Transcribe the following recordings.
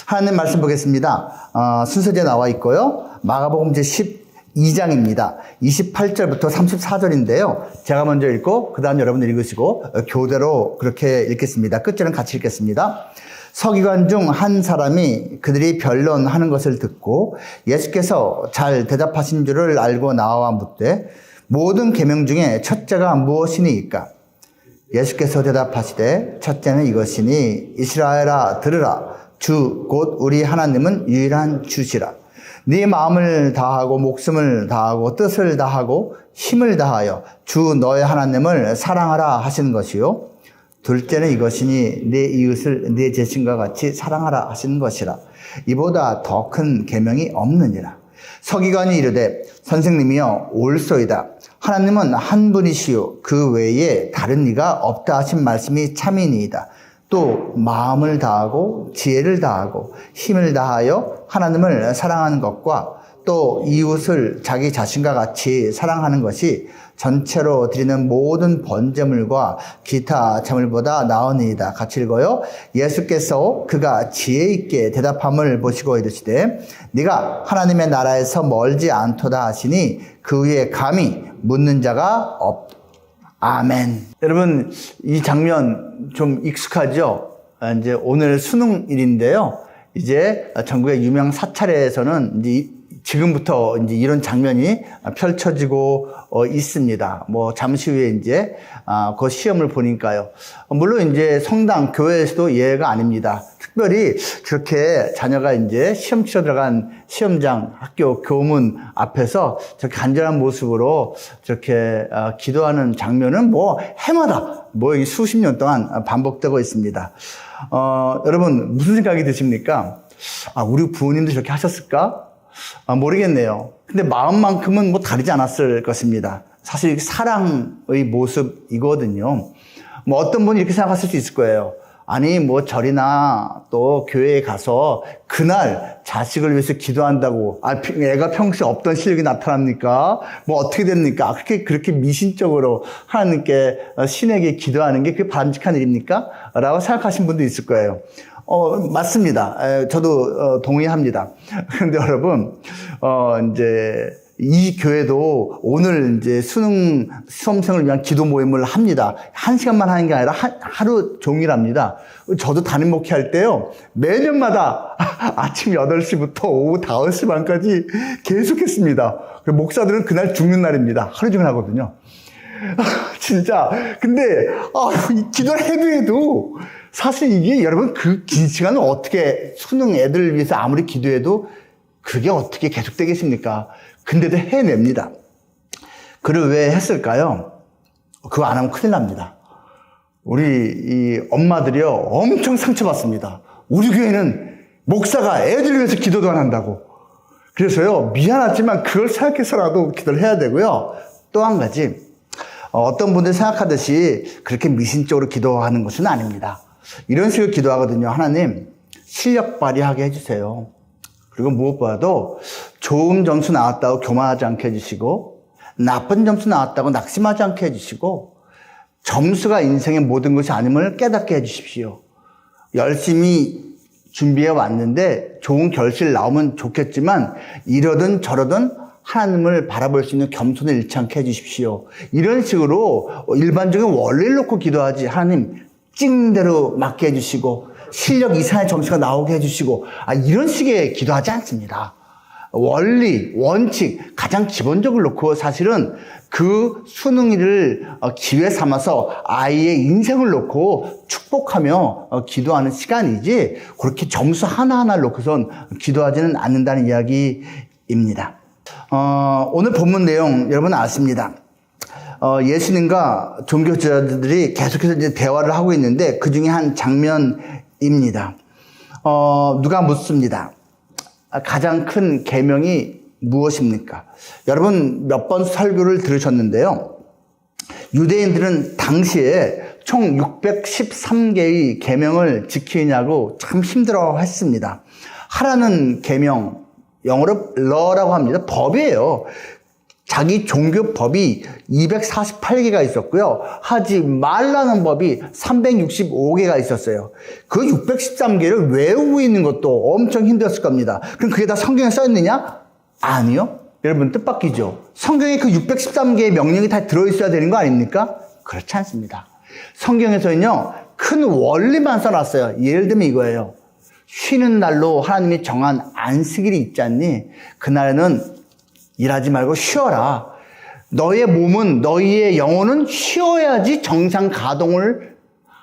하나님 말씀 보겠습니다. 순서대로 나와 있고요. 마가복음 제12장입니다. 28절부터 34절인데요. 제가 먼저 읽고 그 다음 여러분 읽으시고 교대로 그렇게 읽겠습니다. 끝절은 같이 읽겠습니다. 서기관 중 한 사람이 그들이 변론하는 것을 듣고 예수께서 잘 대답하신 줄을 알고 나와 묻되 모든 계명 중에 첫째가 무엇이니까? 예수께서 대답하시되 첫째는 이것이니 이스라엘아 들으라. 주 곧 우리 하나님은 유일한 주시라. 네 마음을 다하고 목숨을 다하고 뜻을 다하고 힘을 다하여 주 너의 하나님을 사랑하라 하시는 것이요. 둘째는 이것이니 네 이웃을 네 자신과 같이 사랑하라 하시는 것이라. 이보다 더 큰 계명이 없느니라. 서기관이 이르되 선생님이여 옳소이다. 하나님은 한 분이시요 그 외에 다른 이가 없다 하신 말씀이 참이니이다. 또 마음을 다하고 지혜를 다하고 힘을 다하여 하나님을 사랑하는 것과 또 이웃을 자기 자신과 같이 사랑하는 것이 전체로 드리는 모든 번제물과 기타 제물보다 나으니이다. 같이 읽어요. 예수께서 그가 지혜 있게 대답함을 보시고 이르시되 네가 하나님의 나라에서 멀지 않도다 하시니 그 위에 감히 묻는 자가 없다. 아멘. 여러분, 이 장면 좀 익숙하죠? 이제 오늘 수능일인데요. 이제 전국의 유명 사찰에서는 이제 지금부터 이제 이런 장면이 펼쳐지고 있습니다. 뭐 잠시 후에 이제 그 시험을 보니까요. 물론 이제 성당, 교회에서도 예외가 아닙니다. 특별히 그렇게 자녀가 이제 시험 치러 들어간 시험장, 학교 교문 앞에서 저렇게 간절한 모습으로 저렇게 기도하는 장면은 뭐 해마다 뭐 수십 년 동안 반복되고 있습니다. 여러분 무슨 생각이 드십니까? 우리 부모님도 저렇게 하셨을까? 모르겠네요. 근데 마음만큼은 뭐 다르지 않았을 것입니다. 사실 사랑의 모습이거든요. 뭐 어떤 분이 이렇게 생각하실 수 있을 거예요. 아니 뭐 절이나 또 교회에 가서 그날 자식을 위해서 기도한다고 애가 평소에 없던 실력이 나타납니까? 뭐 어떻게 됩니까? 그렇게 미신적으로 하나님께 신에게 기도하는 게 그게 바람직한 일입니까? 라고 생각하신 분도 있을 거예요. 맞습니다. 저도 동의합니다. 그런데 여러분, 이제 이 교회도 오늘 이제 수험생을 위한 기도 모임을 합니다. 1시간만 하는 게 아니라 하루 종일 합니다. 저도 담임 목회할 때요, 매년마다 아침 8시부터 오후 5시 반까지 계속 했습니다. 목사들은 그날 죽는 날입니다. 하루 종일 하거든요. 진짜. 근데, 기도를 해도 사실 이게 여러분 그 긴 시간을 어떻게 수능 애들을 위해서 아무리 기도해도 그게 어떻게 계속되겠습니까? 근데도 해냅니다. 그걸 왜 했을까요? 그거 안 하면 큰일 납니다. 우리 이 엄마들이요 엄청 상처받습니다. 우리 교회는 목사가 애들을 위해서 기도도 안 한다고. 그래서요 미안하지만 그걸 생각해서라도 기도를 해야 되고요. 또 한 가지 어떤 분들 생각하듯이 그렇게 미신적으로 기도하는 것은 아닙니다. 이런 식으로 기도하거든요. 하나님 실력 발휘하게 해주세요. 그리고 무엇보다도 좋은 점수 나왔다고 교만하지 않게 해주시고 나쁜 점수 나왔다고 낙심하지 않게 해주시고 점수가 인생의 모든 것이 아님을 깨닫게 해주십시오. 열심히 준비해 왔는데 좋은 결실 나오면 좋겠지만 이러든 저러든 하나님을 바라볼 수 있는 겸손을 잃지 않게 해주십시오. 이런 식으로 일반적인 원리를 놓고 기도하지 하나님 찍는 대로 맞게 해주시고 실력 이상의 점수가 나오게 해주시고 이런 식의 기도하지 않습니다. 원리, 원칙 가장 기본적으로 놓고 사실은 그 수능일을 기회 삼아서 아이의 인생을 놓고 축복하며 기도하는 시간이지 그렇게 점수 하나하나를 놓고선 기도하지는 않는다는 이야기입니다. 오늘 본문 내용 여러분 아십니다. 예수님과 종교지도자들이 계속해서 이제 대화를 하고 있는데 그 중에 한 장면입니다. 누가 묻습니다. 가장 큰 계명이 무엇입니까? 여러분 몇 번 설교를 들으셨는데요. 유대인들은 당시에 총 613개의 계명을 지키느냐고 참 힘들어했습니다. 하라는 계명, 영어로 law라고 합니다. 법이에요. 자기 종교법이 248개가 있었고요. 하지 말라는 법이 365개가 있었어요. 그 613개를 외우고 있는 것도 엄청 힘들었을 겁니다. 그럼 그게 다 성경에 써 있느냐? 아니요. 여러분 뜻밖이죠. 성경에 그 613개의 명령이 다 들어있어야 되는 거 아닙니까? 그렇지 않습니다. 성경에서는요, 큰 원리만 써놨어요. 예를 들면 이거예요. 쉬는 날로 하나님이 정한 안식일이 있지 않니? 그날에는 일하지 말고 쉬어라. 너의 몸은, 너희의 영혼은 쉬어야지 정상 가동을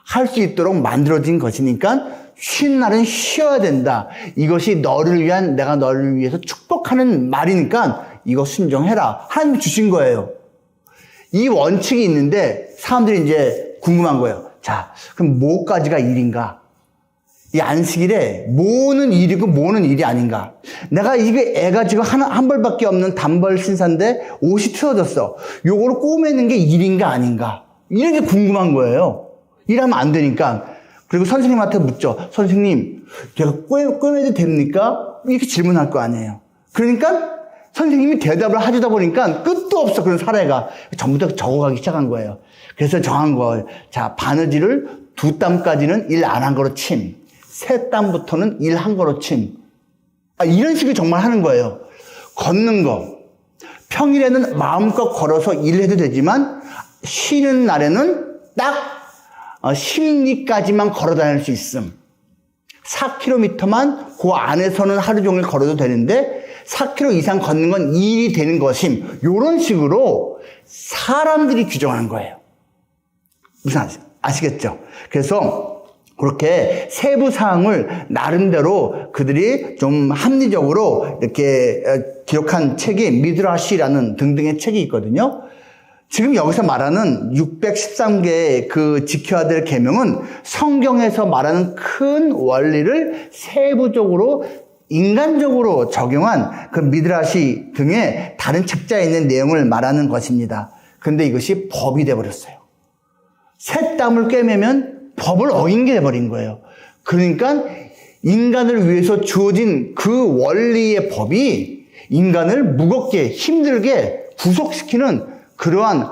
할 수 있도록 만들어진 것이니까 쉬는 날은 쉬어야 된다. 이것이 너를 위한, 내가 너를 위해서 축복하는 말이니까 이거 순종해라. 하나님이 주신 거예요. 이 원칙이 있는데 사람들이 이제 궁금한 거예요. 자, 그럼 뭐까지가 일인가? 이 안식일에 뭐는 일이고 뭐는 일이 아닌가? 내가 이게 애가 지금 한 벌밖에 없는 단벌 신사인데 옷이 틀어졌어. 요거를 꼬매는 게 일인가 아닌가? 이런 게 궁금한 거예요. 일하면 안 되니까. 그리고 선생님한테 묻죠. 선생님, 제가 꼬매도 됩니까? 이렇게 질문할 거 아니에요. 그러니까 선생님이 대답을 해주다 보니까 끝도 없어. 그런 사례가. 전부 다 적어가기 시작한 거예요. 그래서 정한 거예요. 자, 바느질을 2땀까지는 일 안 한 거로 침. 3땀부터는 일 한 거로 침. 이런 식으로 정말 하는 거예요. 걷는 거. 평일에는 마음껏 걸어서 일해도 되지만 쉬는 날에는 딱 10리까지만 걸어 다닐 수 있음. 4km만 그 안에서는 하루 종일 걸어도 되는데 4km 이상 걷는 건 일이 되는 것임. 이런 식으로 사람들이 규정하는 거예요. 무슨 아시겠죠? 그래서 그렇게 세부 사항을 나름대로 그들이 좀 합리적으로 이렇게 기록한 책이 미드라시라는 등등의 책이 있거든요. 지금 여기서 말하는 613개의 그 지켜야 될 계명은 성경에서 말하는 큰 원리를 세부적으로 인간적으로 적용한 그 미드라시 등의 다른 책자에 있는 내용을 말하는 것입니다. 그런데 이것이 법이 돼버렸어요. 새 땀을 꿰매면 법을 어긴 게 돼버린 거예요. 그러니까 인간을 위해서 주어진 그 원리의 법이 인간을 무겁게 힘들게 구속시키는 그러한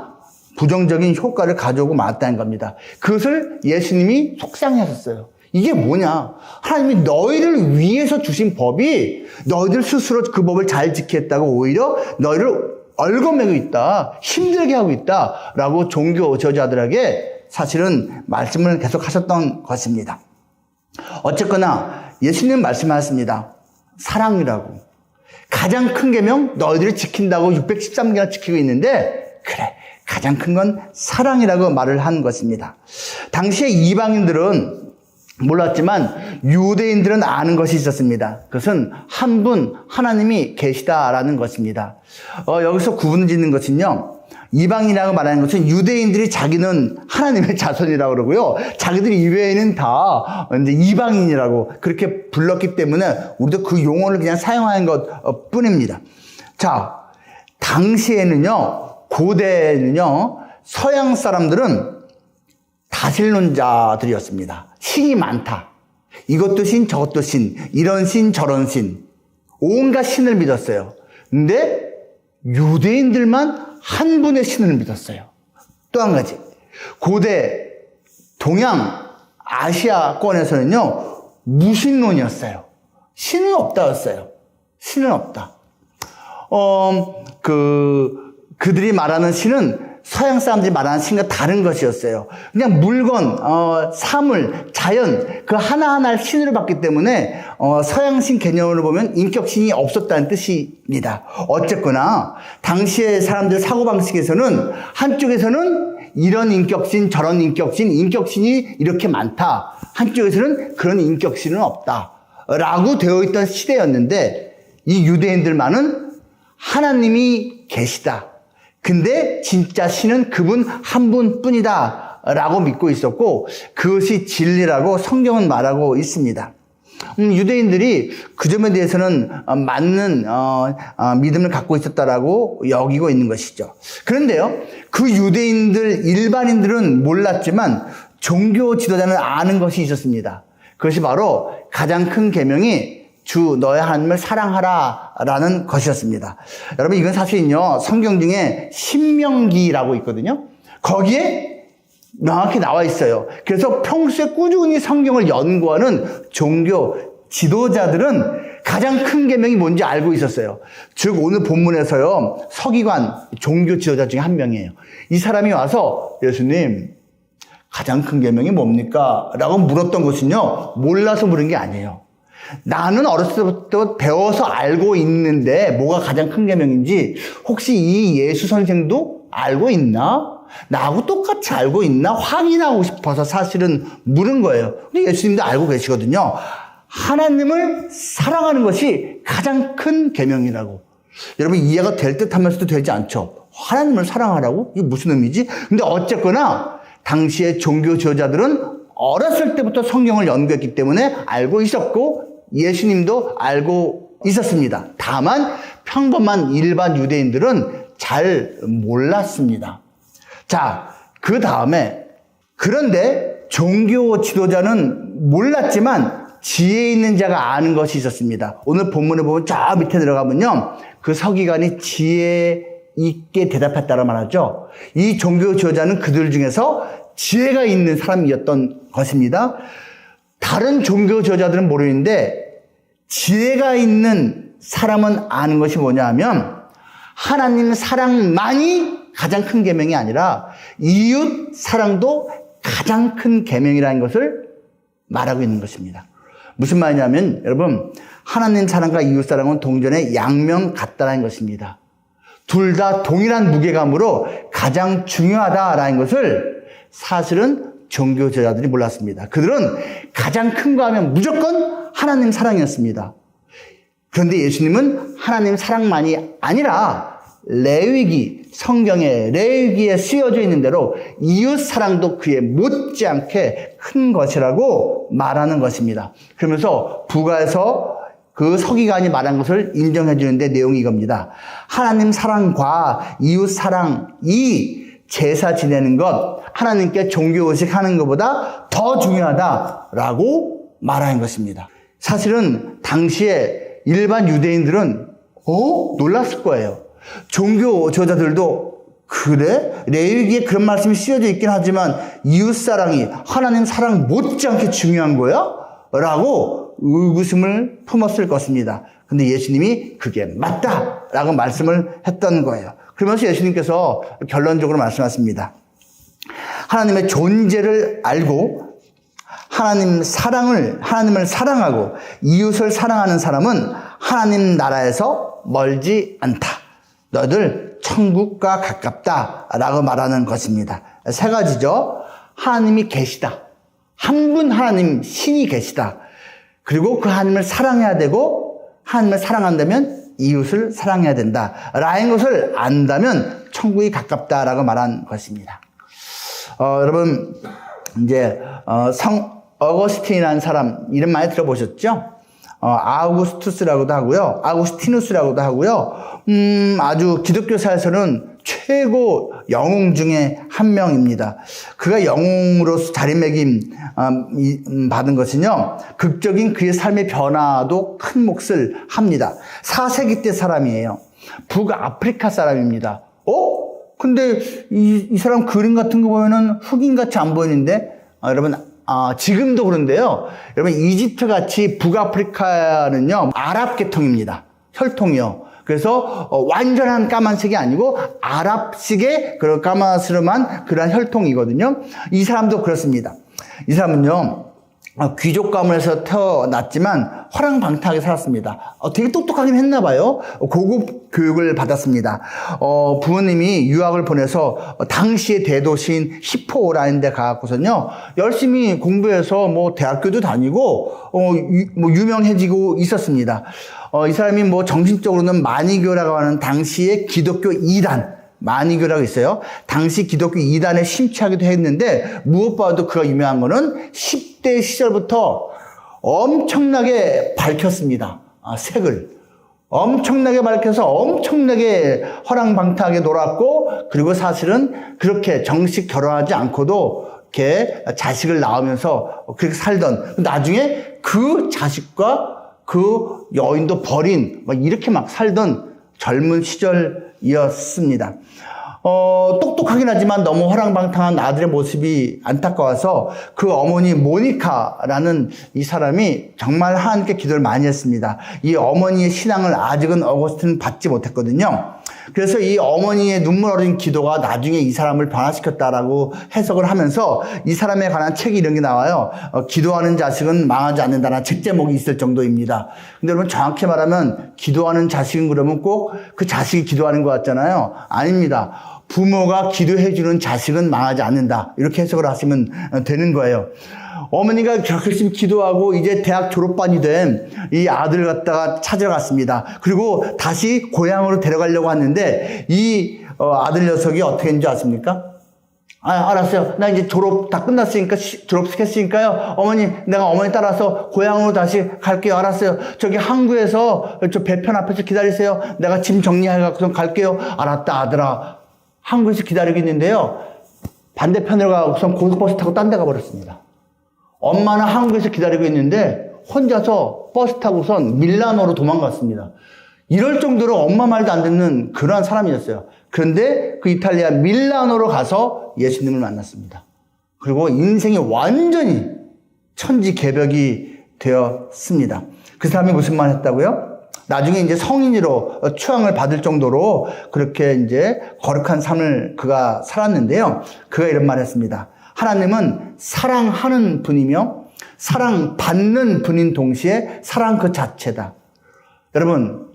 부정적인 효과를 가져오고 말았다는 겁니다. 그것을 예수님이 속상해하셨어요. 이게 뭐냐? 하나님이 너희를 위해서 주신 법이 너희들 스스로 그 법을 잘 지켰다고 오히려 너희를 얽어매고 있다. 힘들게 하고 있다. 라고 종교 저자들에게 사실은 말씀을 계속 하셨던 것입니다. 어쨌거나 예수님 말씀하셨습니다. 사랑이라고. 가장 큰 계명 너희들이 지킨다고 613개나 지키고 있는데 그래 가장 큰 건 사랑이라고 말을 한 것입니다. 당시에 이방인들은 몰랐지만 유대인들은 아는 것이 있었습니다. 그것은 한 분 하나님이 계시다라는 것입니다. 여기서 구분 짓는 것은요. 이방인이라고 말하는 것은 유대인들이 자기는 하나님의 자손이라고 그러고요. 자기들 이외에는 다 이제 이방인이라고 그렇게 불렀기 때문에 우리도 그 용어를 그냥 사용하는 것 뿐입니다. 자, 당시에는요, 고대에는요, 서양 사람들은 다신론자들이었습니다. 신이 많다. 이것도 신, 저것도 신, 이런 신, 저런 신. 온갖 신을 믿었어요. 근데 유대인들만 한 분의 신을 믿었어요. 또 한 가지. 고대 동양 아시아권에서는요, 무신론이었어요. 신은 없다였어요. 신은 없다. 그들이 말하는 신은 서양 사람들이 말하는 신과 다른 것이었어요. 그냥 물건, 사물, 자연, 그 하나하나를 신으로 봤기 때문에, 서양신 개념으로 보면 인격신이 없었다는 뜻입니다. 어쨌거나, 당시의 사람들 사고방식에서는, 한쪽에서는 이런 인격신, 저런 인격신, 인격신이 이렇게 많다. 한쪽에서는 그런 인격신은 없다. 라고 되어 있던 시대였는데, 이 유대인들만은 하나님이 계시다. 근데 진짜 신은 그분 한 분뿐이다 라고 믿고 있었고 그것이 진리라고 성경은 말하고 있습니다. 유대인들이 그 점에 대해서는 맞는 믿음을 갖고 있었다라고 여기고 있는 것이죠. 그런데요, 그 유대인들 일반인들은 몰랐지만 종교 지도자는 아는 것이 있었습니다. 그것이 바로 가장 큰 계명이 주 너의 하나님을 사랑하라라는 것이었습니다. 여러분 이건 사실은요 성경 중에 신명기라고 있거든요. 거기에 명확히 나와 있어요. 그래서 평소에 꾸준히 성경을 연구하는 종교 지도자들은 가장 큰 계명이 뭔지 알고 있었어요. 즉 오늘 본문에서요 서기관 종교 지도자 중에 한 명이에요. 이 사람이 와서 예수님 가장 큰 계명이 뭡니까? 라고 물었던 것은요 몰라서 물은 게 아니에요. 나는 어렸을 때부터 배워서 알고 있는데 뭐가 가장 큰 계명인지 혹시 이 예수 선생도 알고 있나? 나하고 똑같이 알고 있나? 확인하고 싶어서 사실은 물은 거예요. 근데 예수님도 알고 계시거든요. 하나님을 사랑하는 것이 가장 큰 계명이라고. 여러분 이해가 될 듯 하면서도 되지 않죠. 하나님을 사랑하라고? 이게 무슨 의미지? 근데 어쨌거나 당시의 종교 지도자들은 어렸을 때부터 성경을 연구했기 때문에 알고 있었고 예수님도 알고 있었습니다. 다만 평범한 일반 유대인들은 잘 몰랐습니다. 자, 그 다음에 그런데 종교 지도자는 몰랐지만 지혜 있는 자가 아는 것이 있었습니다. 오늘 본문에 보면 저 밑에 들어가면요. 그 서기관이 지혜 있게 대답했다고 말하죠. 이 종교 지도자는 그들 중에서 지혜가 있는 사람이었던 것입니다. 다른 종교 지도자들은 모르는데 지혜가 있는 사람은 아는 것이 뭐냐 하면 하나님 사랑만이 가장 큰 계명이 아니라 이웃 사랑도 가장 큰 계명이라는 것을 말하고 있는 것입니다. 무슨 말이냐면 여러분 하나님 사랑과 이웃 사랑은 동전의 양면 같다는 것입니다. 둘 다 동일한 무게감으로 가장 중요하다라는 것을 사실은 종교 지도자들이 몰랐습니다. 그들은 가장 큰 거 하면 무조건 하나님 사랑이었습니다. 그런데 예수님은 하나님 사랑만이 아니라 레위기, 성경에 레위기에 쓰여져 있는 대로 이웃 사랑도 그에 못지않게 큰 것이라고 말하는 것입니다. 그러면서 부가에서 그 서기관이 말한 것을 인정해 주는데 내용이 이겁니다. 하나님 사랑과 이웃 사랑이 제사 지내는 것, 하나님께 종교의식 하는 것보다 더 중요하다라고 말하는 것입니다. 사실은 당시에 일반 유대인들은 놀랐을 거예요. 종교 지도자들도 그래? 레위기에 그런 말씀이 쓰여져 있긴 하지만 이웃사랑이 하나님 사랑 못지않게 중요한 거야? 라고 의구심을 품었을 것입니다. 근데 예수님이 그게 맞다라고 말씀을 했던 거예요. 그러면서 예수님께서 결론적으로 말씀하십니다. 하나님의 존재를 알고 하나님을 사랑하고 이웃을 사랑하는 사람은 하나님 나라에서 멀지 않다. 너희들 천국과 가깝다라고 말하는 것입니다. 세 가지죠. 하나님이 계시다. 한 분 하나님 신이 계시다. 그리고 그 하나님을 사랑해야 되고 하나님을 사랑한다면 이웃을 사랑해야 된다. 라는 것을 안다면 천국이 가깝다라고 말한 것입니다. 여러분 이제 성 어거스틴이라는 사람 이름 많이 들어보셨죠? 아우구스투스라고도 하고요. 아우구스티누스라고도 하고요. 아주 기독교사에서는 최고 영웅 중에 한 명입니다. 그가 영웅으로서 자리매김 받은 것은요. 극적인 그의 삶의 변화도 큰 몫을 합니다. 4세기 때 사람이에요. 북아프리카 사람입니다. 근데 이 사람 그림 같은 거 보면은 흑인같이 안 보이는데 여러분 지금도 그런데요. 여러분 이집트 같이 북아프리카는요. 아랍 계통입니다. 혈통이요. 그래서 완전한 까만색이 아니고 아랍식의 그런 까만스름한 그런 혈통이거든요. 이 사람도 그렇습니다. 이 사람은요. 귀족 가문에서 태어났지만 허랑방탕하게 살았습니다. 되게 똑똑하긴 했나 봐요. 고급 교육을 받았습니다. 부모님이 유학을 보내서 당시의 대도시인 히포라는 데 가갖고서는요. 열심히 공부해서 뭐 대학교도 다니고 뭐 유명해지고 있었습니다. 이 사람이 뭐 정신적으로는 마니교라고 하는 당시의 기독교 2단 마니교라고 있어요. 당시 기독교 2단에 심취하기도 했는데 무엇보다도 그가 유명한 거는 10대 시절부터 엄청나게 밝혔습니다. 색을. 엄청나게 밝혀서 엄청나게 허랑방탕하게 놀았고 그리고 사실은 그렇게 정식 결혼하지 않고도 이렇게 자식을 낳으면서 그렇게 살던 나중에 그 자식과 그 여인도 버린 막 이렇게 막 살던 젊은 시절이었습니다. 똑똑하긴 하지만 너무 허랑방탕한 아들의 모습이 안타까워서 그 어머니 모니카라는 이 사람이 정말 하나님께 기도를 많이 했습니다. 이 어머니의 신앙을 아직은 어거스틴은 받지 못했거든요. 그래서 이 어머니의 눈물 어린 기도가 나중에 이 사람을 변화시켰다라고 해석을 하면서 이 사람에 관한 책이 이런 게 나와요. 기도하는 자식은 망하지 않는다라는 책 제목이 있을 정도입니다. 근데 여러분 정확히 말하면 기도하는 자식은 그러면 꼭 그 자식이 기도하는 것 같잖아요. 아닙니다. 부모가 기도해주는 자식은 망하지 않는다. 이렇게 해석을 하시면 되는 거예요. 어머니가 열심히 기도하고 이제 대학 졸업반이 된 이 아들을 갖다가 찾으러 갔습니다. 그리고 다시 고향으로 데려가려고 하는데 이 아들 녀석이 어떻게 했는지 아십니까? 알았어요. 나 이제 졸업 다 끝났으니까 졸업했으니까요. 어머니, 내가 어머니 따라서 고향으로 다시 갈게요. 알았어요. 저기 항구에서 저 배편 앞에서 기다리세요. 내가 짐 정리해갖고 갈게요. 알았다, 아들아. 항구에서 기다리고 있는데요. 반대편으로 가고선 고속버스 타고 딴 데 가버렸습니다. 엄마는 한국에서 기다리고 있는데 혼자서 버스 타고선 밀라노로 도망갔습니다. 이럴 정도로 엄마 말도 안 듣는 그러한 사람이었어요. 그런데 그 이탈리아 밀라노로 가서 예수님을 만났습니다. 그리고 인생이 완전히 천지개벽이 되었습니다. 그 사람이 무슨 말 했다고요? 나중에 이제 성인으로 추앙을 받을 정도로 그렇게 이제 거룩한 삶을 그가 살았는데요. 그가 이런 말 했습니다. 하나님은 사랑하는 분이며 사랑받는 분인 동시에 사랑 그 자체다. 여러분,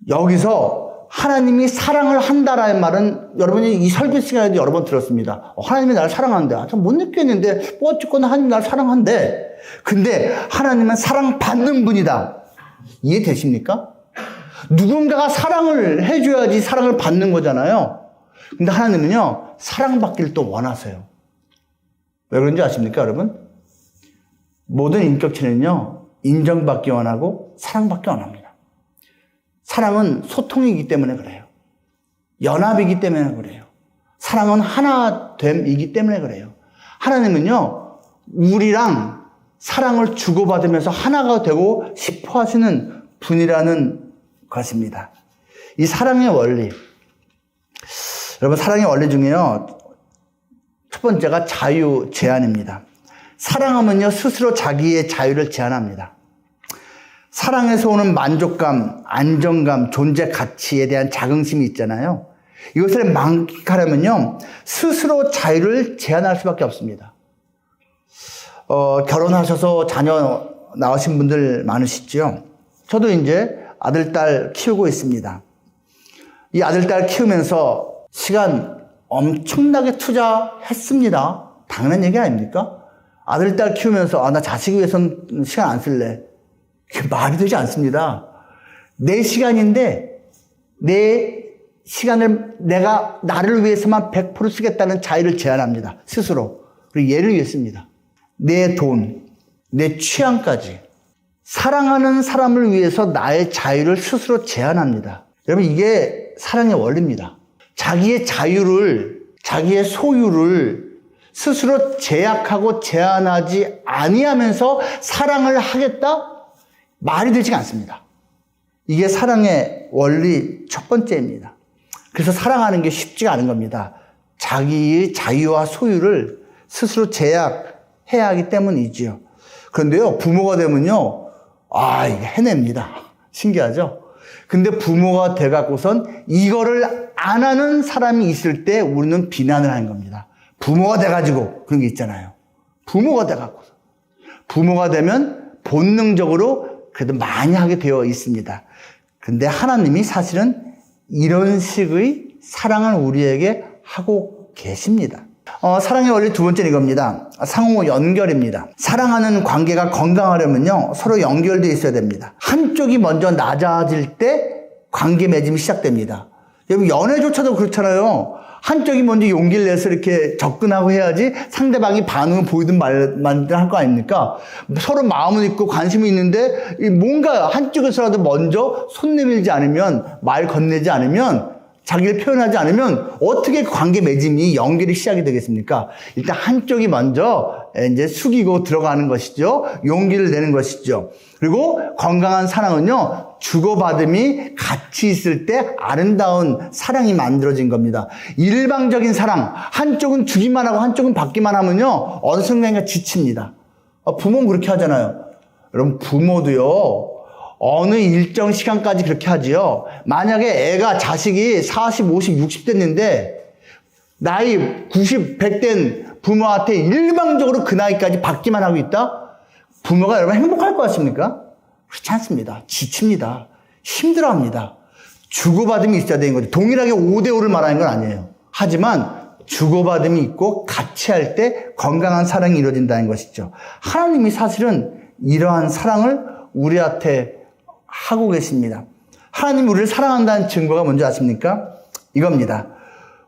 여기서 하나님이 사랑을 한다라는 말은 여러분이 이 설교 시간에도 여러 번 들었습니다. 하나님이 나를 사랑한대. 참 못 느꼈는데 뭐 어쨌거나 하나님이 나를 사랑한대. 근데 하나님은 사랑받는 분이다. 이해되십니까? 누군가가 사랑을 해줘야지 사랑을 받는 거잖아요. 근데 하나님은요, 사랑받기를 또 원하세요. 왜 그런지 아십니까, 여러분? 모든 인격체는요, 인정받기 원하고 사랑받기 원합니다. 사랑은 소통이기 때문에 그래요. 연합이기 때문에 그래요. 사랑은 하나됨이기 때문에 그래요. 하나님은요, 우리랑 사랑을 주고받으면서 하나가 되고 싶어 하시는 분이라는 것입니다. 이 사랑의 원리. 여러분, 사랑의 원리 중에요, 첫 번째가 자유 제한입니다. 사랑하면요, 스스로 자기의 자유를 제한합니다. 사랑에서 오는 만족감, 안정감, 존재 가치에 대한 자긍심이 있잖아요. 이것을 만끽하려면요, 스스로 자유를 제한할 수밖에 없습니다. 결혼하셔서 자녀 낳으신 분들 많으시죠? 저도 이제 아들, 딸 키우고 있습니다. 이 아들, 딸 키우면서 시간 엄청나게 투자했습니다. 당연한 얘기 아닙니까? 아들, 딸 키우면서 나 자식 위해서는 시간 안 쓸래. 그게 말이 되지 않습니다. 내 시간인데 내 시간을 내가 나를 위해서만 100% 쓰겠다는 자유를 제한합니다. 스스로. 그리고 얘를 위해 씁니다. 내 돈, 내 취향까지. 사랑하는 사람을 위해서 나의 자유를 스스로 제한합니다. 여러분, 이게 사랑의 원리입니다. 자기의 자유를, 자기의 소유를 스스로 제약하고 제한하지 아니하면서 사랑을 하겠다? 말이 되지 않습니다. 이게 사랑의 원리 첫 번째입니다. 그래서 사랑하는 게 쉽지가 않은 겁니다. 자기의 자유와 소유를 스스로 제약해야 하기 때문이지요. 그런데요, 부모가 되면요, 이게 해냅니다. 신기하죠? 근데 부모가 돼갖고선 이거를 안 하는 사람이 있을 때 우리는 비난을 하는 겁니다. 부모가 돼가지고 그런 게 있잖아요. 부모가 돼갖고서. 부모가 되면 본능적으로 그래도 많이 하게 되어 있습니다. 근데 하나님이 사실은 이런 식의 사랑을 우리에게 하고 계십니다. 사랑의 원리 두 번째는 이겁니다. 상호 연결입니다. 사랑하는 관계가 건강하려면요, 서로 연결되어 있어야 됩니다. 한쪽이 먼저 낮아질 때 관계 맺음이 시작됩니다. 여러분, 연애조차도 그렇잖아요. 한쪽이 먼저 용기를 내서 이렇게 접근하고 해야지 상대방이 반응을 보이든 말든 할 거 아닙니까? 서로 마음은 있고 관심이 있는데 뭔가 한쪽에서라도 먼저 손 내밀지 않으면, 말 건네지 않으면 자기를 표현하지 않으면 어떻게 관계 맺음이 연결이 시작이 되겠습니까? 일단 한쪽이 먼저 이제 숙이고 들어가는 것이죠. 용기를 내는 것이죠. 그리고 건강한 사랑은요, 주고받음이 같이 있을 때 아름다운 사랑이 만들어진 겁니다. 일방적인 사랑, 한쪽은 주기만 하고 한쪽은 받기만 하면요, 어느 순간인가 지칩니다. 부모는 그렇게 하잖아요. 여러분, 부모도요, 어느 일정 시간까지 그렇게 하지요. 만약에 자식이 40, 50, 60 됐는데 나이 90, 100 된 부모한테 일방적으로 그 나이까지 받기만 하고 있다? 부모가 여러분 행복할 것 같습니까? 그렇지 않습니다. 지칩니다. 힘들어합니다. 주고받음이 있어야 되는 거죠. 동일하게 5대5를 말하는 건 아니에요. 하지만 주고받음이 있고 같이 할 때 건강한 사랑이 이루어진다는 것이죠. 하나님이 사실은 이러한 사랑을 우리한테 하고 계십니다. 하나님이 우리를 사랑한다는 증거가 뭔지 아십니까? 이겁니다.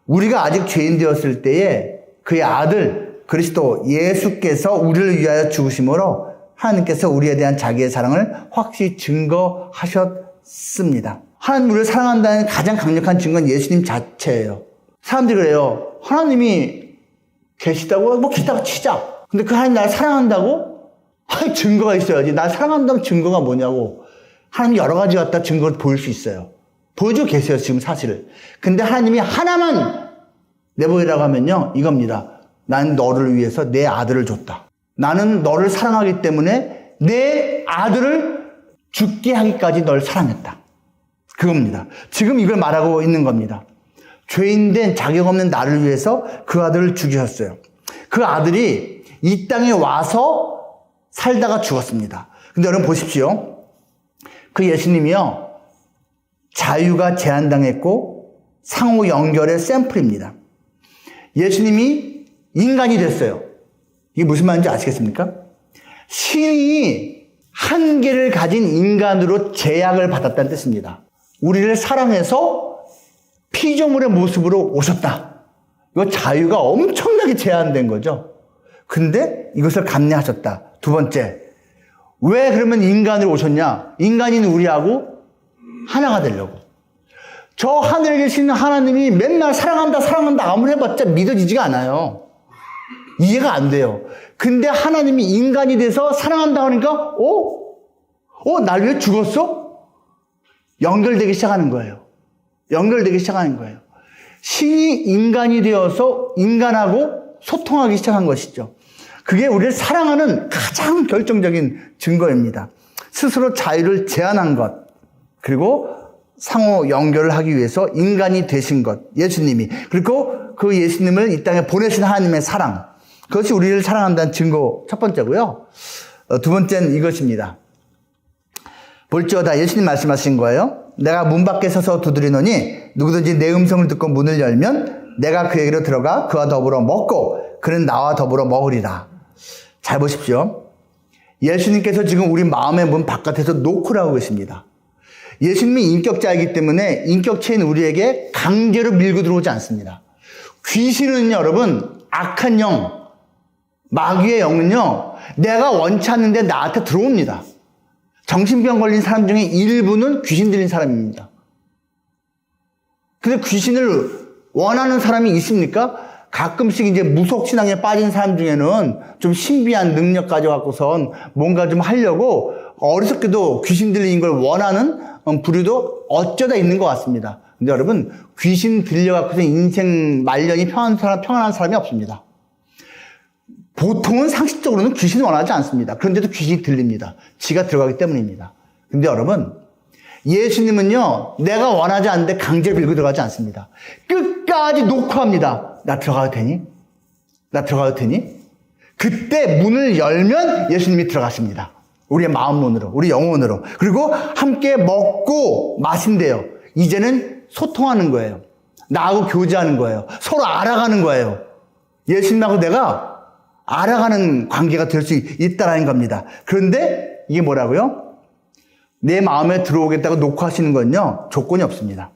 우리가 아직 죄인 되었을 때에 그의 아들 그리스도 예수께서 우리를 위하여 죽으심으로 하나님께서 우리에 대한 자기의 사랑을 확실히 증거하셨습니다. 하나님 우리를 사랑한다는 가장 강력한 증거는 예수님 자체예요. 사람들이 그래요. 하나님이 계시다고? 뭐 계시다고 치자. 근데 그 하나님 나를 사랑한다고? 증거가 있어야지. 날 사랑한다면 증거가 뭐냐고. 하나님이 여러 가지 갖다 증거를 보일 수 있어요. 보여주고 계세요, 지금 사실을. 근데 하나님이 하나만 내보이라고 하면요, 이겁니다. 난 너를 위해서 내 아들을 줬다. 나는 너를 사랑하기 때문에 내 아들을 죽게 하기까지 널 사랑했다. 그겁니다. 지금 이걸 말하고 있는 겁니다. 죄인된 자격 없는 나를 위해서 그 아들을 죽이셨어요. 그 아들이 이 땅에 와서 살다가 죽었습니다. 근데 여러분 보십시오. 그 예수님이요, 자유가 제한당했고 상호 연결의 샘플입니다. 예수님이 인간이 됐어요. 이게 무슨 말인지 아시겠습니까? 신이 한계를 가진 인간으로 제약을 받았다는 뜻입니다. 우리를 사랑해서 피조물의 모습으로 오셨다. 이거 자유가 엄청나게 제한된 거죠. 근데 이것을 감내하셨다. 두 번째, 왜 그러면 인간으로 오셨냐? 인간인 우리하고 하나가 되려고. 저 하늘에 계시는 하나님이 맨날 사랑한다 사랑한다 아무리 해봤자 믿어지지가 않아요. 이해가 안 돼요. 근데 하나님이 인간이 돼서 사랑한다 하니까 날 왜 죽었어? 연결되기 시작하는 거예요. 연결되기 시작하는 거예요. 신이 인간이 되어서 인간하고 소통하기 시작한 것이죠. 그게 우리를 사랑하는 가장 결정적인 증거입니다. 스스로 자유를 제한한 것, 그리고 상호 연결을 하기 위해서 인간이 되신 것, 예수님이. 그리고 그 예수님을 이 땅에 보내신 하나님의 사랑. 그것이 우리를 사랑한다는 증거 첫 번째고요. 두 번째는 이것입니다. 볼지어다 예수님 말씀하신 거예요. 내가 문 밖에 서서 두드리노니 누구든지 내 음성을 듣고 문을 열면 내가 그에게로 들어가 그와 더불어 먹고 그는 나와 더불어 먹으리라. 잘 보십시오. 예수님께서 지금 우리 마음의 문 바깥에서 노크를 하고 계십니다. 예수님이 인격자이기 때문에 인격체인 우리에게 강제로 밀고 들어오지 않습니다. 귀신은 여러분, 악한 영, 마귀의 영은요, 내가 원치 않는데 나한테 들어옵니다. 정신병 걸린 사람 중에 일부는 귀신 들린 사람입니다. 근데 귀신을 원하는 사람이 있습니까? 가끔씩 이제 무속신앙에 빠진 사람 중에는 좀 신비한 능력 가져갖고선 뭔가 좀 하려고 어리석게도 귀신 들린 걸 원하는 부류도 어쩌다 있는 것 같습니다. 근데 여러분, 귀신 들려갖고서 인생 말년이 평안한 사람이 없습니다. 보통은 상식적으로는 귀신을 원하지 않습니다. 그런데도 귀신이 들립니다. 지가 들어가기 때문입니다. 근데 여러분, 예수님은요, 내가 원하지 않는데 강제로 밀고 들어가지 않습니다. 끝까지 노크합니다. 나 들어가도 되니? 나 들어가도 되니? 그때 문을 열면 예수님이 들어가십니다. 우리의 마음문으로, 우리 영혼으로. 그리고 함께 먹고 마신대요. 이제는 소통하는 거예요. 나하고 교제하는 거예요. 서로 알아가는 거예요. 예수님하고 내가 알아가는 관계가 될 수 있다는 겁니다. 그런데 이게 뭐라고요? 내 마음에 들어오겠다고 녹화하시는 건요, 조건이 없습니다.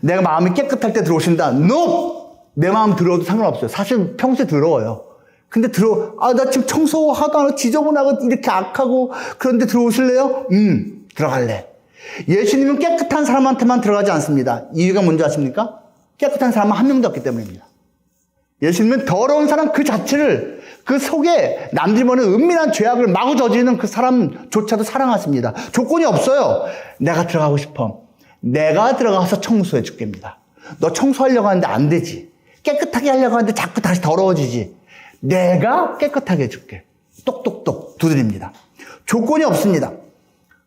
내가 마음이 깨끗할 때 들어오신다. No! 내 마음 들어도 상관없어요. 사실 평소에 들어와요. 근데 나 지금 청소하다 지저분하고 이렇게 악하고 그런데 들어오실래요? 들어갈래. 예수님은 깨끗한 사람한테만 들어가지 않습니다. 이유가 뭔지 아십니까? 깨끗한 사람은 한 명도 없기 때문입니다. 예수님은 더러운 사람 그 자체를 그 속에 남들이 보는 은밀한 죄악을 마구 저지르는 그 사람조차도 사랑하십니다. 조건이 없어요. 내가 들어가고 싶어. 내가 들어가서 청소해 줄게입니다. 너 청소하려고 하는데 안 되지. 깨끗하게 하려고 하는데 자꾸 다시 더러워지지. 내가 깨끗하게 해줄게. 똑똑똑 두드립니다. 조건이 없습니다.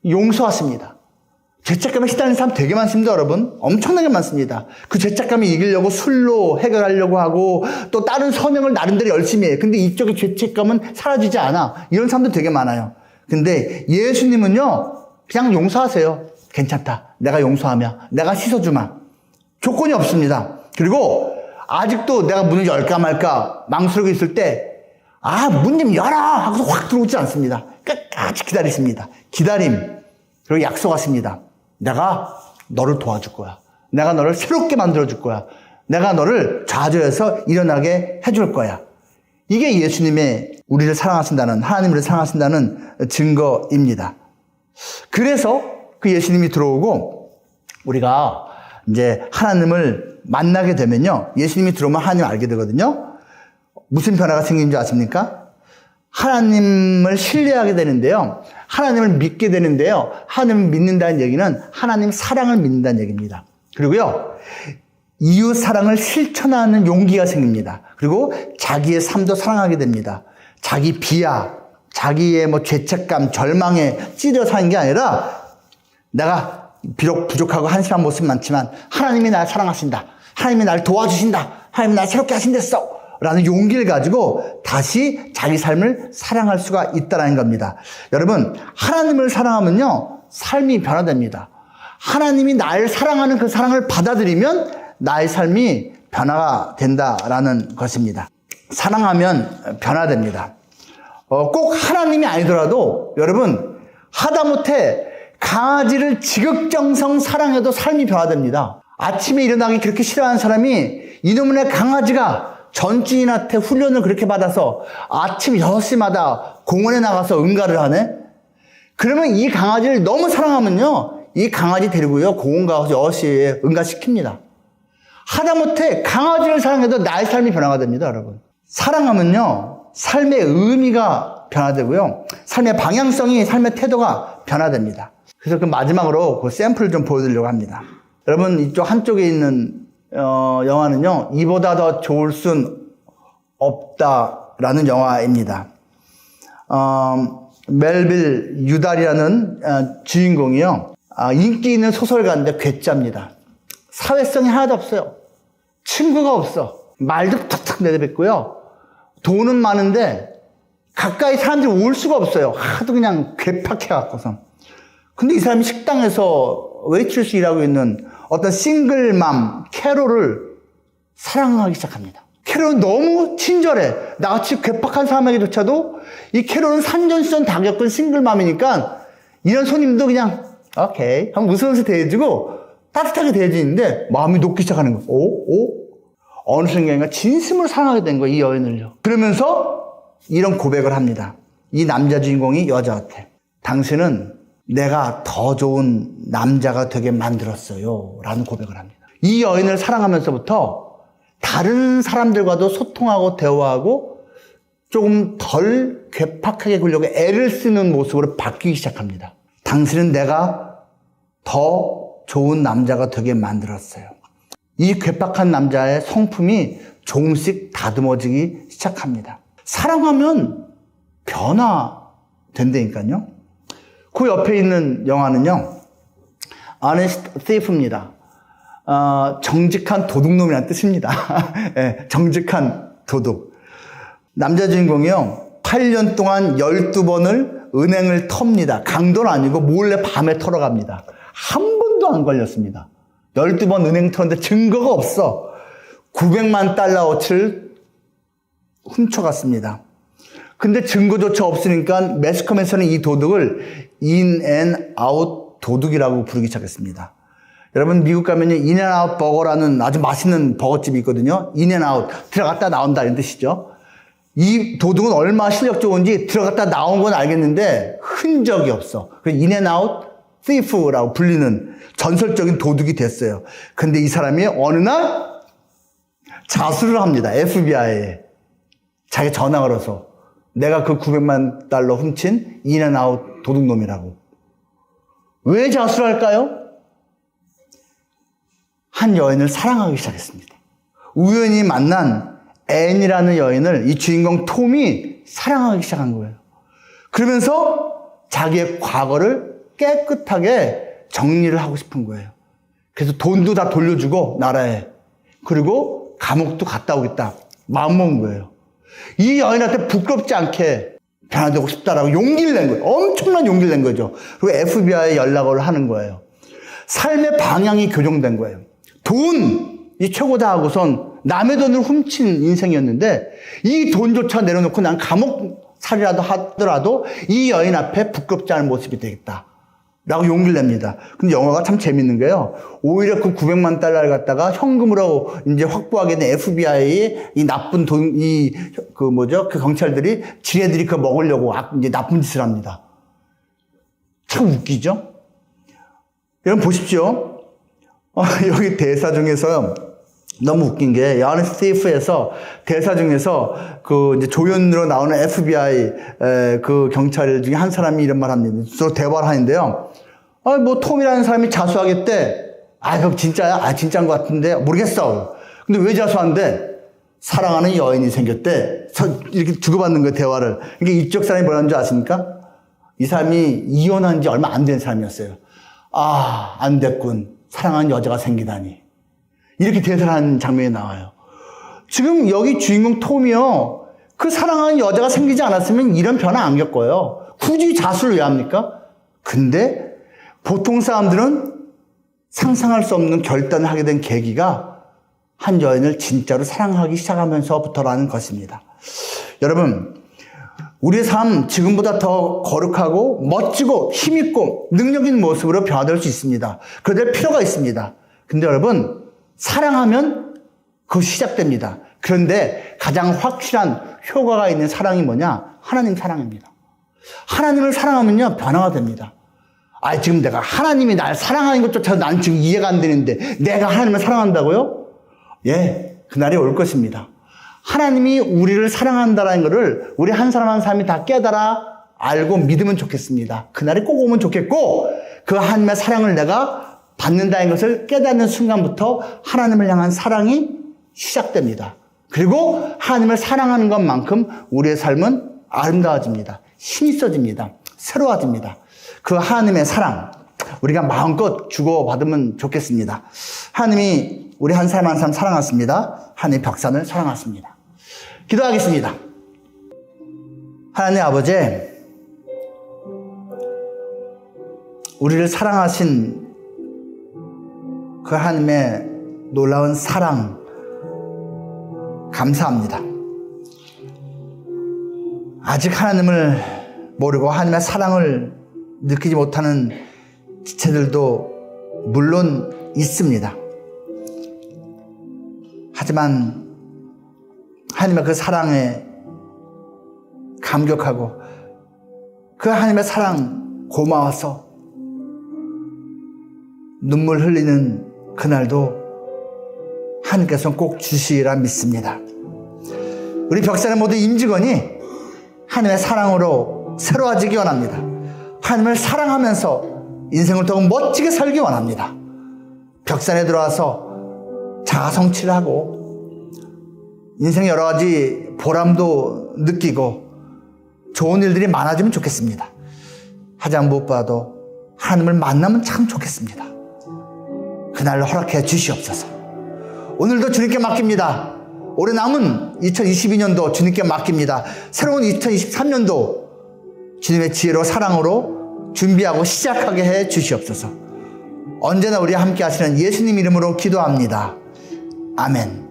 용서하십니다. 죄책감에 시달리는 사람 되게 많습니다, 여러분. 엄청나게 많습니다. 그 죄책감을 이기려고 술로 해결하려고 하고 또 다른 서명을 나름대로 열심히 해. 근데 이쪽의 죄책감은 사라지지 않아. 이런 사람들 되게 많아요. 근데 예수님은요, 그냥 용서하세요. 괜찮다. 내가 용서하며 내가 씻어주마. 조건이 없습니다. 그리고 아직도 내가 문을 열까 말까 망설이고 있을 때 문 좀 열어! 하고서 확 들어오지 않습니다. 끝까지 기다리십니다. 기다림. 그리고 약속하십니다. 내가 너를 도와줄 거야. 내가 너를 새롭게 만들어줄 거야. 내가 너를 좌절해서 일어나게 해줄 거야. 이게 예수님의 우리를 사랑하신다는, 하나님을 사랑하신다는 증거입니다. 그래서 그 예수님이 들어오고 우리가 이제 하나님을 만나게 되면요. 예수님이 들어오면 하나님을 알게 되거든요. 무슨 변화가 생기는 줄 아십니까? 하나님을 신뢰하게 되는데요. 하나님을 믿게 되는데요. 하나님을 믿는다는 얘기는 하나님 사랑을 믿는다는 얘기입니다. 그리고요. 이웃 사랑을 실천하는 용기가 생깁니다. 그리고 자기의 삶도 사랑하게 됩니다. 자기 비하, 자기의 죄책감, 절망에 찌들어 사는 게 아니라 내가 비록 부족하고 한심한 모습이 많지만 하나님이 나를 사랑하신다. 하나님이 나를 도와주신다. 하나님이 나를 새롭게 하신댔어. 라는 용기를 가지고 다시 자기 삶을 사랑할 수가 있다는 겁니다. 여러분, 하나님을 사랑하면요, 삶이 변화됩니다. 하나님이 나를 사랑하는 그 사랑을 받아들이면 나의 삶이 변화가 된다라는 것입니다. 사랑하면 변화됩니다. 꼭 하나님이 아니더라도 여러분, 하다못해 강아지를 지극정성 사랑해도 삶이 변화됩니다. 아침에 일어나기 그렇게 싫어하는 사람이 이놈의 강아지가 전주인한테 훈련을 그렇게 받아서 아침 6시마다 공원에 나가서 응가를 하네? 그러면 이 강아지를 너무 사랑하면요, 이 강아지 데리고요, 공원 가서 6시에 응가시킵니다. 하다못해 강아지를 사랑해도 나의 삶이 변화가 됩니다, 여러분. 사랑하면요, 삶의 의미가 변화되고요, 삶의 방향성이, 삶의 태도가 변화됩니다. 그래서 그 마지막으로 그 샘플을 좀 보여드리려고 합니다. 여러분, 이쪽 한쪽에 있는 영화는요, 이보다 더 좋을 순 없다라는 영화입니다. 멜빌 유달이라는 주인공이요, 인기 있는 소설가인데 괴짜입니다. 사회성이 하나도 없어요. 친구가 없어. 말도 탁탁 내뱉고요. 돈은 많은데 가까이 사람들이 올 수가 없어요. 하도 그냥 괴팍해갖고서. 근데 이 사람이 식당에서 웨이트리스 일하고 있는 어떤 싱글맘 캐롤을 사랑하기 시작합니다. 캐롤은 너무 친절해. 나같이 괴팍한 사람에게조차도 이 캐롤은 산전수전 다 겪은 싱글맘이니까 이런 손님도 그냥 오케이 한번 웃으면서 대해주고 따뜻하게 대해주는데 마음이 녹기 시작하는 거예요. 어느 순간인가 진심으로 사랑하게 된 거예요, 이 여인을요. 그러면서 이런 고백을 합니다. 이 남자 주인공이 여자한테. 당신은 내가 더 좋은 남자가 되게 만들었어요. 라는 고백을 합니다. 이 여인을 사랑하면서부터 다른 사람들과도 소통하고 대화하고 조금 덜 괴팍하게 굴려고 애를 쓰는 모습으로 바뀌기 시작합니다. 당신은 내가 더 좋은 남자가 되게 만들었어요. 이 괴팍한 남자의 성품이 조금씩 다듬어지기 시작합니다. 사랑하면 변화된다니까요. 그 옆에 있는 영화는요, Honest Thief입니다. 정직한 도둑놈이라는 뜻입니다. 네, 정직한 도둑. 남자 주인공이요, 8년 동안 12번을 은행을 텁니다. 강도는 아니고 몰래 밤에 털어갑니다. 한 번도 안 걸렸습니다. 12번 은행 털었는데 증거가 없어. 900만 달러어치를 훔쳐갔습니다. 근데 증거조차 없으니까 매스컴에서는 이 도둑을 인앤아웃 도둑이라고 부르기 시작했습니다. 여러분, 미국 가면요, 인앤아웃 버거라는 아주 맛있는 버거집이 있거든요. 인앤아웃, 들어갔다 나온다 이런 뜻이죠. 이 도둑은 얼마나 실력 좋은지 들어갔다 나온 건 알겠는데 흔적이 없어. 그래서 인앤아웃 thief라고 불리는 전설적인 도둑이 됐어요. 근데 이 사람이 어느 날 자수를 합니다. FBI에. 자기 전화 걸어서 내가 그 900만 달러 훔친 인앤아웃 도둑놈이라고. 왜 자수를 할까요? 한 여인을 사랑하기 시작했습니다. 우연히 만난 앤이라는 여인을 이 주인공 톰이 사랑하기 시작한 거예요. 그러면서 자기의 과거를 깨끗하게 정리를 하고 싶은 거예요. 그래서 돈도 다 돌려주고 나라에, 그리고 감옥도 갔다 오겠다 마음먹은 거예요. 이 여인한테 부끄럽지 않게 변화되고 싶다라고 용기를 낸 거예요. 엄청난 용기를 낸 거죠. 그리고 FBI에 연락을 하는 거예요. 삶의 방향이 교정된 거예요. 돈이 최고다 하고선 남의 돈을 훔친 인생이었는데 이 돈조차 내려놓고 난 감옥 살이라도 하더라도 이 여인 앞에 부끄럽지 않은 모습이 되겠다 라고 용기를 냅니다. 근데 영화가 참 재밌는 게요. 오히려 그 900만 달러를 갖다가 현금으로 이제 확보하게 된 FBI의 이 나쁜 돈, 그 경찰들이 지네들이 그거 먹으려고 이제 나쁜 짓을 합니다. 참 웃기죠? 여러분 보십시오. 여기 대사 중에서 너무 웃긴 게, 야니 스티프에서 대사 중에서 그 이제 조연으로 나오는 FBI 그 경찰 중에 한 사람이 이런 말 합니다. 서로 대화를 하는데요. 뭐 톰이라는 사람이 자수하겠대. 그럼 진짜야? 진짜인 것 같은데 모르겠어. 근데 왜 자수한대? 사랑하는 여인이 생겼대. 이렇게 주고받는 거예요, 대화를. 그러니까 이쪽 사람이 뭐라는 줄 아십니까? 이 사람이 이혼한 지 얼마 안 된 사람이었어요. 안 됐군. 사랑하는 여자가 생기다니. 이렇게 대사하는 장면이 나와요. 지금 여기 주인공 톰이요. 그 사랑하는 여자가 생기지 않았으면 이런 변화 안 겪어요. 굳이 자수를 왜 합니까? 근데 보통 사람들은 상상할 수 없는 결단을 하게 된 계기가 한 여인을 진짜로 사랑하기 시작하면서부터라는 것입니다. 여러분, 우리의 삶 지금보다 더 거룩하고 멋지고 힘있고 능력 있는 모습으로 변화될 수 있습니다. 그럴 필요가 있습니다. 근데 여러분, 사랑하면 그것이 시작됩니다. 그런데 가장 확실한 효과가 있는 사랑이 뭐냐? 하나님 사랑입니다. 하나님을 사랑하면요, 변화가 됩니다. 지금 내가 하나님이 날 사랑하는 것조차도 난 지금 이해가 안 되는데 내가 하나님을 사랑한다고요? 그날이 올 것입니다. 하나님이 우리를 사랑한다는 것을 우리 한 사람 한 사람이 다 깨달아 알고 믿으면 좋겠습니다. 그날이 꼭 오면 좋겠고, 그 하나님의 사랑을 내가 받는다는 것을 깨닫는 순간부터 하나님을 향한 사랑이 시작됩니다. 그리고 하나님을 사랑하는 것만큼 우리의 삶은 아름다워집니다. 힘이 있어집니다. 새로워집니다. 그 하나님의 사랑, 우리가 마음껏 주고받으면 좋겠습니다. 하나님이 우리 한 사람 한 사람 사랑하십니다. 하나님 벽산을 사랑하십니다. 기도하겠습니다. 하나님 아버지, 우리를 사랑하신 그 하나님의 놀라운 사랑 감사합니다. 아직 하나님을 모르고 하나님의 사랑을 느끼지 못하는 지체들도 물론 있습니다. 하지만 하나님의 그 사랑에 감격하고 그 하나님의 사랑 고마워서 눈물 흘리는 그날도 하나님께서는 꼭 주시리라 믿습니다. 우리 벽산의 모든 임직원이 하나님의 사랑으로 새로워지기 원합니다. 하나님을 사랑하면서 인생을 더욱 멋지게 살기 원합니다. 벽산에 들어와서 자아성취를 하고 인생 여러 가지 보람도 느끼고 좋은 일들이 많아지면 좋겠습니다. 하지만 무엇보다도 하나님을 만나면 참 좋겠습니다. 그날을 허락해 주시옵소서. 오늘도 주님께 맡깁니다. 올해 남은 2022년도 주님께 맡깁니다. 새로운 2023년도 주님의 지혜로 사랑으로 준비하고 시작하게 해 주시옵소서. 언제나 우리와 함께 하시는 예수님 이름으로 기도합니다. 아멘.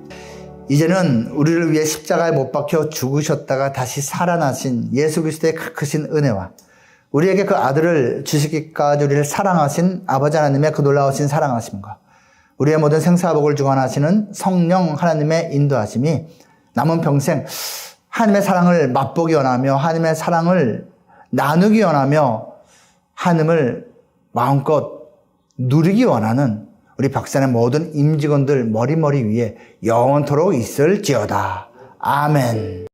이제는 우리를 위해 십자가에 못 박혀 죽으셨다가 다시 살아나신 예수 그리스도의 크신 은혜와 우리에게 그 아들을 주시기까지 우리를 사랑하신 아버지 하나님의 그 놀라우신 사랑하심과 우리의 모든 생사복을 주관하시는 성령 하나님의 인도하심이 남은 평생 하나님의 사랑을 맛보기 원하며 하나님의 사랑을 나누기 원하며 하나님을 마음껏 누리기 원하는 우리 박산의 모든 임직원들 머리 위에 영원토록 있을지어다. 아멘.